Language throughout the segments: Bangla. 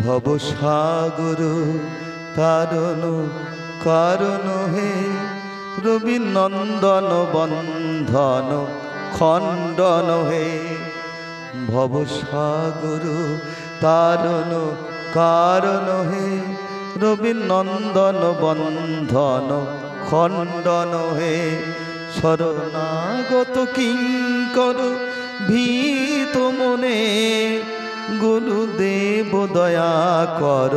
ভবসাগর তারণ কারণ হে, রবি নন্দন বন্ধন খণ্ডন হে। ভবসাগর তারণ কারণ হে, রবি নন্দন বন্ধন খণ্ডন হে। শরণাগত কিঙ্কর ভীত মনে, গুরুদেব দয়া কর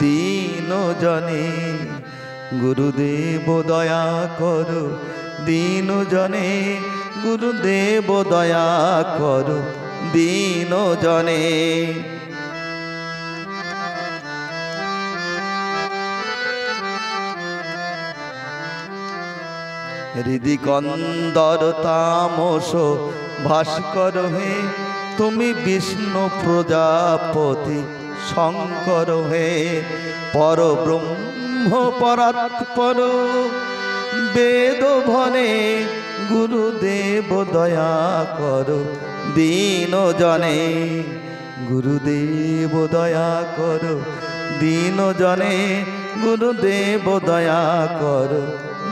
দীন জনে। গুরুদেব দয়া কর দীন জনে, গুরুদেব দয়া কর দীন জনে। হৃদি কন্দর তামস ভাস্কর হে, তুমি বিষ্ণু প্রজাপতি শঙ্কর হে। পর ব্রহ্ম পরাৎপর বেদ ভনে, গুরুদেব দয়া কর দীন জনে। গুরুদেব দয়া কর দীন জনে, গুরুদেব দয়া কর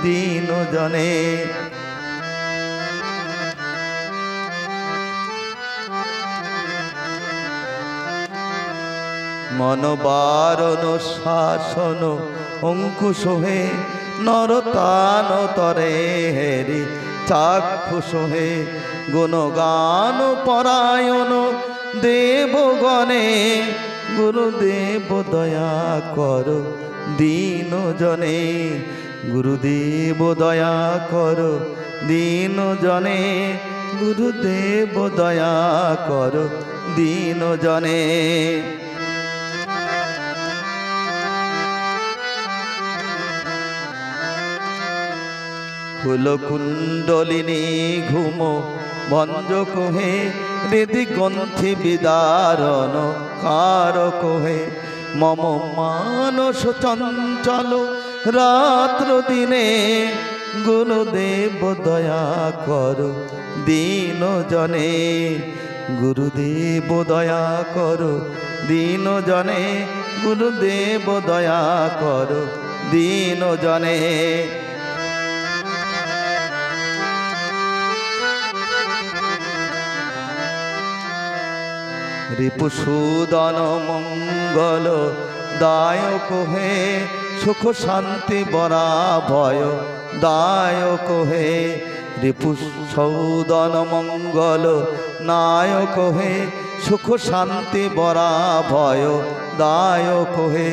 দীন জনে। মন বারণ শাসন অঙ্কুশ হে, নরতান তরে হেরি চাক্ষুষ হে। গুণগান পরায়ণ দেবগণে, গুরুদেব দয়া কর দীন জনে। গুরুদেব দয়া কর দীন জনে, গুরুদেব দয়া কর দীন জনে। ফুলকুণ্ডলিনী ঘুম ভঞ্জক হে, হৃদি গ্রন্থি বিদারণ কারক হে। মম মানস চঞ্চল রাত্র দিনে, গুরুদেব দয়া কর দীন জনে। গুরুদেব দয়া কর দীন জনে, গুরুদেব দয়া কর দীন জনে। রিপুসূদন মঙ্গল দায়ক হে, সুখ শান্তি বরা ভয় দায়ক হে। রিপুসূদন মঙ্গল নায়ক হে, সুখ শান্তি বরা ভয় দায়ক হে।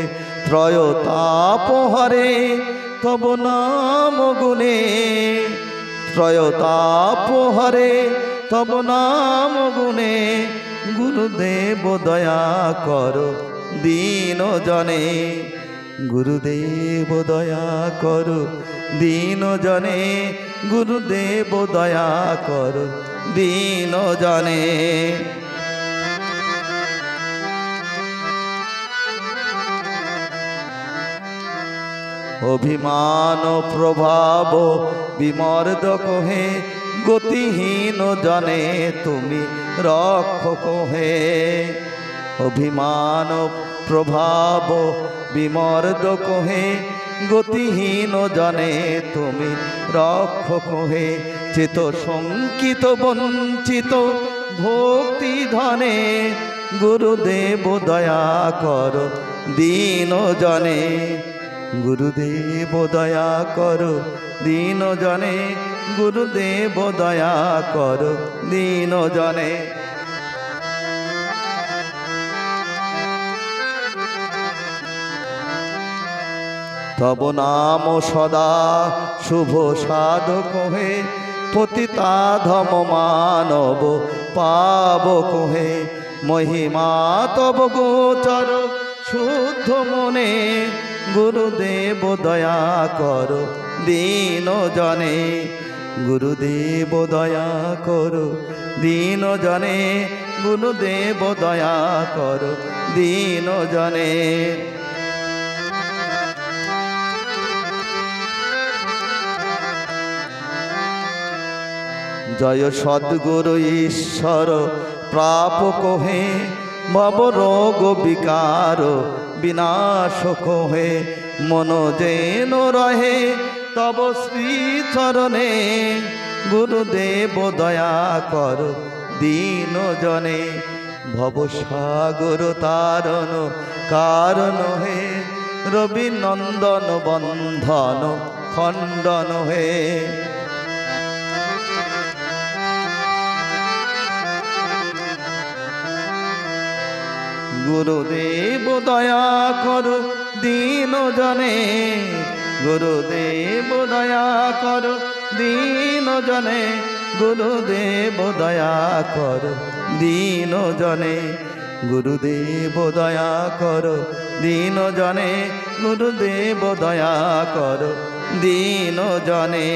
ত্রয়তাপ হরে তব নাম গুণে, ত্রয়তাপ হরে তব নাম গুণে। গুরুদেব দয়া কর দীন জনে। গুরুদেব দয়া কর দীন জনে, গুরুদেব দয়া কর দীন জনে। অভিমান প্রভাব বিমর্দক হে, গতিহীন জনে তুমি রক্ষক হে। অভিমান প্রভাব বিমর্দক হে, গতিহীন জনে তুমি রক্ষক হে। চিত শঙ্কিত বঞ্চিত ভক্তি ধনে, গুরুদেব দয়া কর দীন জনে। গুরুদেব দয়া কর দীন জনে, গুরুদেব দয়া কর দীন জনে। তব নাম সদা শুভ সাধক হে, পতিতাধম মানব পাবক হে। মহিমা তব গোচর শুদ্ধ মনে, গুরুদেব দয়া কর দীন জনে। গুরুদেব দয়া কর দীন জনে, গুরুদেব দয়া কর দীন জনে। জয় সদ্গুরু ঈশ্বর প্রাপক হে, ভব রোগ বিকার বিনাশ কোহে মন যেন রহে তব শ্রী চরণে গুরুদেব দয়া কর দীন জনে ভব সাগর তারণ কারণ হে রবি নন্দন বন্ধন খণ্ডন হে গুরুদেব দয়া কর দীন জনে গুরুদেব দয়া কর দীন জনে গুরুদেব দয়া কর দীন জনে গুরুদেব দয়া কর দীন জনে গুরুদেব দয়া কর দীন জনে।